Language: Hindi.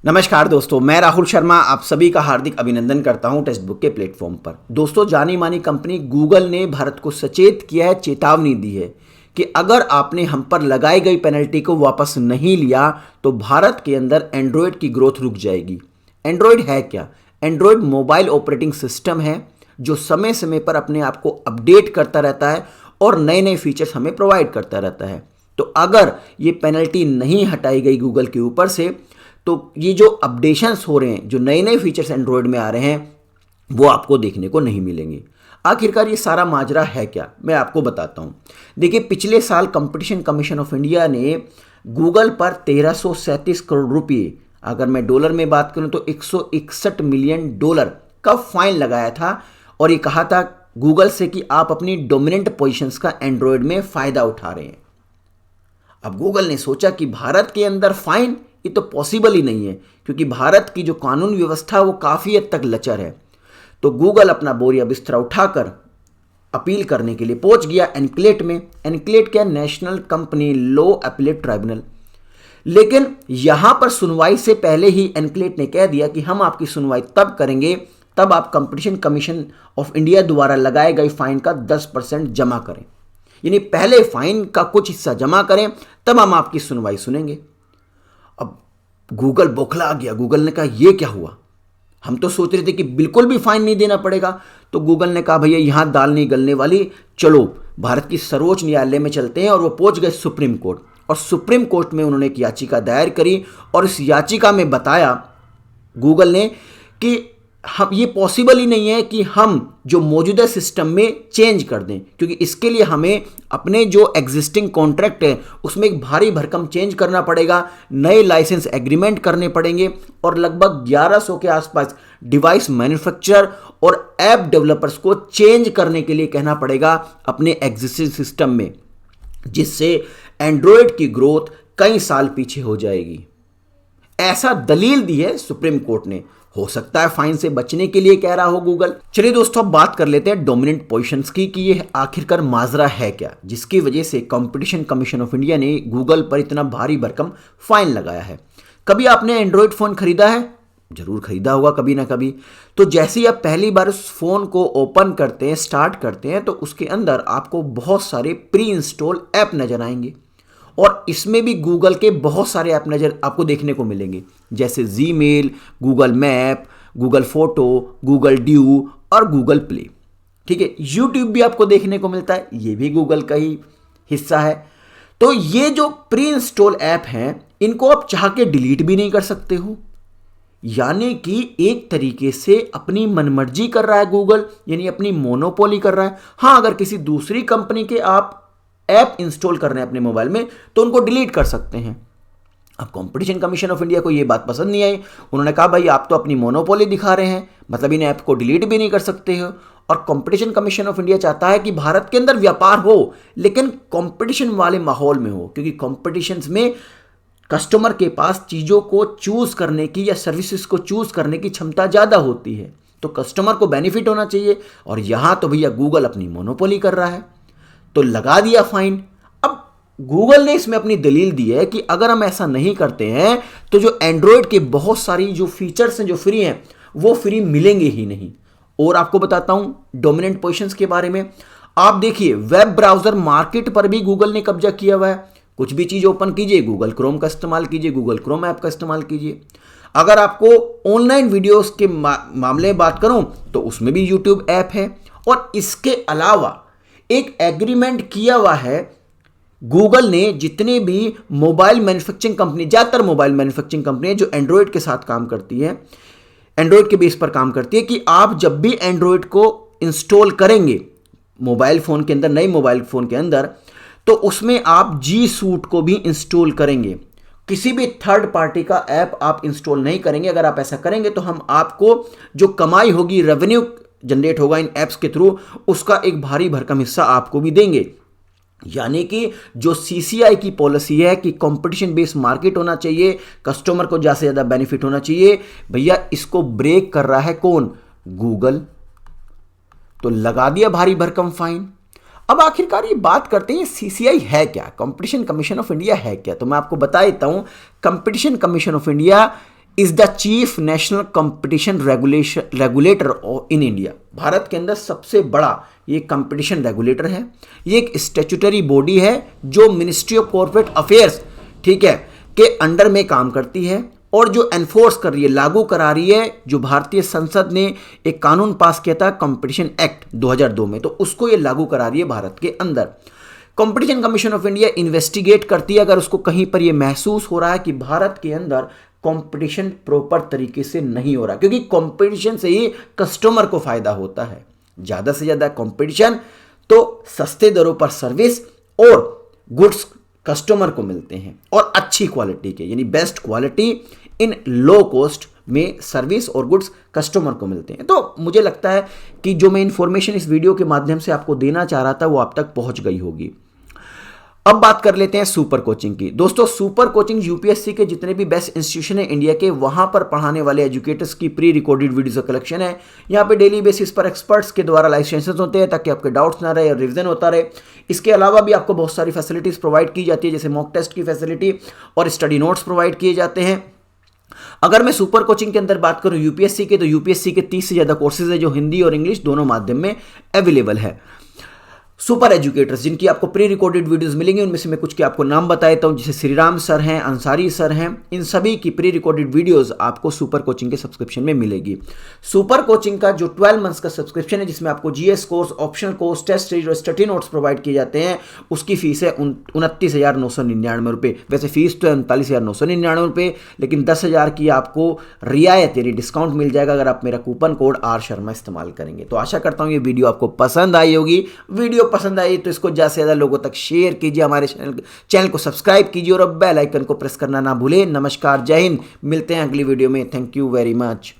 नमस्कार दोस्तों, मैं राहुल शर्मा आप सभी का हार्दिक अभिनंदन करता हूं टेक्स्ट बुक के प्लेटफॉर्म पर। दोस्तों, जानी मानी कंपनी गूगल ने भारत को सचेत किया है, चेतावनी दी है कि अगर आपने हम पर लगाई गई पेनल्टी को वापस नहीं लिया तो भारत के अंदर एंड्रॉयड की ग्रोथ रुक जाएगी। एंड्रॉयड है क्या? एंड्रॉयड मोबाइल ऑपरेटिंग सिस्टम है जो समय समय पर अपने आप को अपडेट करता रहता है और नए नए फीचर्स हमें प्रोवाइड करता रहता है। तो अगर ये पेनल्टी नहीं हटाई गई गूगल के ऊपर से तो ये जो अपडेशंस हो रहे हैं, जो नए नए फीचर्स एंड्रॉयड में आ रहे हैं, वो आपको देखने को नहीं मिलेंगे। आखिरकार ये सारा माजरा है क्या, मैं आपको बताता हूँ। देखिए, पिछले साल कंपटीशन कमीशन ऑफ इंडिया ने गूगल पर 1337 करोड़ रुपये, अगर मैं डॉलर में बात करूँ तो 161 मिलियन डॉलर का फाइन लगाया था और ये कहा था गूगल से कि आप अपनी डोमिनेंट पोजीशंस का एंड्रॉयड में फ़ायदा उठा रहे हैं। अब गूगल ने सोचा कि भारत के अंदर फाइन, ये तो पॉसिबल ही नहीं है क्योंकि भारत की जो कानून व्यवस्था वो काफ़ी हद तक लचर है। तो गूगल अपना बोरिया बिस्तरा उठाकर अपील करने के लिए पहुंच गया एनक्लेट में। एनक्लेट क्या? National company law appellate tribunal. लेकिन यहां पर सुनवाई से पहले ही एनक्लेट ने कह दिया कि हम आपकी सुनवाई तब करेंगे तब आप कंपटीशन कमीशन ऑफ इंडिया द्वारा लगाए गए फाइन का 10% जमा करें, यानी पहले फाइन का कुछ हिस्सा जमा करें तब हम आपकी सुनवाई सुनेंगे। अब गूगल बौखला गया। गूगल ने कहा ये क्या हुआ, हम तो सोच रहे थे कि बिल्कुल भी फाइन नहीं देना पड़ेगा। तो गूगल ने कहा भैया यहां दाल नहीं गलने वाली, चलो भारत की सर्वोच्च न्यायालय में चलते हैं। और वो पहुंच गए सुप्रीम कोर्ट और सुप्रीम कोर्ट में उन्होंने एक याचिका दायर करी और इस याचिका में बताया गूगल ने कि हम ये पॉसिबल ही नहीं है कि हम जो मौजूदा सिस्टम में चेंज कर दें, क्योंकि इसके लिए हमें अपने जो एग्जिस्टिंग कॉन्ट्रैक्ट है उसमें एक भारी भरकम चेंज करना पड़ेगा, नए लाइसेंस एग्रीमेंट करने पड़ेंगे और लगभग 1100 के आसपास डिवाइस मैन्युफैक्चरर और ऐप डेवलपर्स को चेंज करने के लिए कहना पड़ेगा अपने एग्जिस्टिंग सिस्टम में, जिससे एंड्रॉयड की ग्रोथ कई साल पीछे हो जाएगी। ऐसा दलील दी है सुप्रीम कोर्ट ने। हो सकता है फाइन से बचने के लिए कह रहा हो गूगल। चलिए दोस्तों, अब बात कर लेते हैं डोमिनेंट पोजीशंस की कि ये आखिरकार माजरा है क्या जिसकी वजह से कंपटीशन कमीशन ऑफ इंडिया ने गूगल पर इतना भारी भरकम फाइन लगाया है। कभी आपने एंड्रॉयड फोन खरीदा है? जरूर खरीदा होगा कभी ना कभी। तो जैसे ही आप पहली बार उस फोन को ओपन करते हैं, स्टार्ट करते हैं, तो उसके अंदर आपको बहुत सारे प्री इंस्टॉल ऐप नजर आएंगे और इसमें भी गूगल के बहुत सारे ऐप नजर आपको देखने को मिलेंगे, जैसे Gmail, Google map, Google photo, Google due और गूगल प्ले। ठीक है, यूट्यूब भी आपको देखने को मिलता है, ये भी गूगल का ही हिस्सा है। तो ये जो प्री इंस्टॉल ऐप हैं इनको आप चाह के डिलीट भी नहीं कर सकते हो, यानी कि एक तरीके से अपनी मनमर्जी कर रहा है गूगल, यानी अपनी मोनोपोली कर रहा है। हाँ, अगर किसी दूसरी कंपनी के आप ऐप इंस्टॉल कर रहे हैं अपने मोबाइल में तो उनको डिलीट कर सकते हैं। अब कंपटीशन कमीशन ऑफ इंडिया को ये बात पसंद नहीं आई। उन्होंने कहा भाई आप तो अपनी मोनोपोली दिखा रहे हैं, मतलब इन ऐप को डिलीट भी नहीं कर सकते हो। और कंपटीशन कमीशन ऑफ इंडिया चाहता है कि भारत के अंदर व्यापार हो लेकिन कंपटीशन वाले माहौल में हो, क्योंकि कंपटीशन में कस्टमर के पास चीज़ों को चूज करने की या सर्विसेज को चूज करने की क्षमता ज़्यादा होती है, तो कस्टमर को बेनिफिट होना चाहिए। और यहां तो भैया गूगल अपनी मोनोपोली कर रहा है, तो लगा दिया फाइन। अब गूगल ने इसमें अपनी दलील दी है कि अगर हम ऐसा नहीं करते हैं तो जो एंड्रॉयड के बहुत सारी जो फीचर्स हैं जो फ्री हैं वो फ्री मिलेंगे ही नहीं। और आपको बताता हूं डोमिनेंट पोजीशंस के बारे में। आप देखिए, वेब ब्राउजर मार्केट पर भी गूगल ने कब्जा किया हुआ है। कुछ भी चीज ओपन कीजिए, गूगल क्रोम का इस्तेमाल कीजिए, गूगल क्रोम ऐप का इस्तेमाल कीजिए। अगर आपको ऑनलाइन वीडियोस के मामले में बात करूं तो उसमें भी यूट्यूब ऐप है। और इसके अलावा एक एग्रीमेंट किया हुआ है गूगल ने जितने भी मोबाइल मैन्युफैक्चरिंग कंपनी, ज़्यादातर मोबाइल मैन्युफैक्चरिंग कंपनी जो एंड्रॉयड के साथ काम करती है, एंड्रॉयड के बेस पर काम करती है, कि आप जब भी एंड्रॉयड को इंस्टॉल करेंगे मोबाइल फ़ोन के अंदर, नए मोबाइल फ़ोन के अंदर, तो उसमें आप जी सूट को भी इंस्टॉल करेंगे। किसी भी थर्ड पार्टी का ऐप आप इंस्टॉल नहीं करेंगे। अगर आप ऐसा करेंगे तो हम आपको जो कमाई होगी, रेवेन्यू जनरेट होगा इन ऐप्स के थ्रू, उसका एक भारी भरकम हिस्सा आपको भी देंगे। यानी कि जो सीसीआई की पॉलिसी है कि कंपटीशन बेस्ड मार्केट होना चाहिए, कस्टमर को ज़्यादा से ज़्यादा बेनिफिट होना चाहिए, भैया इसको ब्रेक कर रहा है कौन? गूगल। तो लगा दिया भारी भरकम फाइन। अब आखिरकार ये बात करते हैं सीसीआई है क्या, कंपटीशन कमीशन ऑफ इंडिया है क्या। तो मैं आपको बता देता हूं, competition commission of India is the chief national competition regulator in India. Bharat के अंदर सबसे बड़ा ये कंपटीशन रेगुलेटर है। ये एक स्टैट्यूटरी बॉडी है जो मिनिस्ट्री ऑफ कॉर्पोरेट अफेयर्स, ठीक है, के अंडर में काम करती है और जो एनफोर्स कर रही है, लागू करा रही है, जो भारतीय संसद ने एक कानून पास किया था कंपटीशन एक्ट 2002 में, तो उसको ये लागू करा रही है भारत के अंदर। Competition commission of India investigate करती है अगर उसको कहीं पर ये महसूस हो रहा है कि भारत के अंदर कंपटीशन प्रॉपर तरीके से नहीं हो रहा, क्योंकि कंपटीशन से ही कस्टमर को फायदा होता है। ज्यादा से ज्यादा कंपटीशन तो सस्ते दरों पर सर्विस और गुड्स कस्टमर को मिलते हैं और अच्छी क्वालिटी के, यानी best quality in low cost में सर्विस और गुड्स कस्टमर को मिलते हैं। तो मुझे लगता है कि जो मैं इंफॉर्मेशन इस वीडियो के माध्यम से आपको देना चाह रहा था वो आप तक पहुंच गई होगी। अब बात कर लेते हैं सुपर कोचिंग की। दोस्तों, सुपर कोचिंग यूपीएससी के जितने भी बेस्ट इंस्टीट्यूशन है इंडिया के, वहां पर पढ़ाने वाले एजुकेटर्स की प्री रिकॉर्डेड वीडियोस का कलेक्शन है। यहां पे डेली बेसिस पर एक्सपर्ट्स के द्वारा लाइव सेशंस होते हैं ताकि आपके डाउट्स ना रहे और रिवीजन होता रहे। इसके अलावा भी आपको बहुत सारी फैसिलिटीज प्रोवाइड की जाती है, जैसे मॉक टेस्ट की फैसिलिटी और स्टडी नोट्स प्रोवाइड किए जाते हैं। अगर मैं सुपर कोचिंग के अंदर बात करूं यूपीएससी के, तो यूपीएससी के 30 से ज्यादा कोर्सेज है जो हिंदी और इंग्लिश दोनों माध्यम में अवेलेबल है। सुपर एजुकेटर्स जिनकी आपको प्री रिकॉर्डेड वीडियोस मिलेंगी, उनमें से मैं कुछ के आपको नाम बता देता हूं, जैसे श्रीराम सर हैं, अंसारी सर हैं। इन सभी की प्री रिकॉर्डेड वीडियोस आपको सुपर कोचिंग के सब्सक्रिप्शन में मिलेगी। सुपर कोचिंग का जो 12 मंथ्स का सब्सक्रिप्शन है, जिसमें आपको GS course, optional course, test series और स्टडी नोट्स प्रोवाइड किए जाते हैं, उसकी फीस है 29,999 रुपये। वैसे फीस तो है 39,999 रुपये, लेकिन 10,000 की आपको रियायत यानी डिस्काउंट मिल जाएगा अगर आप मेरा कूपन कोड आर शर्मा इस्तेमाल करेंगे। तो आशा करता हूँ ये वीडियो आपको पसंद आई होगी। वीडियो पसंद आई तो इसको ज्यादा से ज्यादा लोगों तक शेयर कीजिए, हमारे चैनल को सब्सक्राइब कीजिए और बेल आइकन को प्रेस करना ना भूलें। नमस्कार, जय हिंद, मिलते हैं अगली वीडियो में। Thank you very much.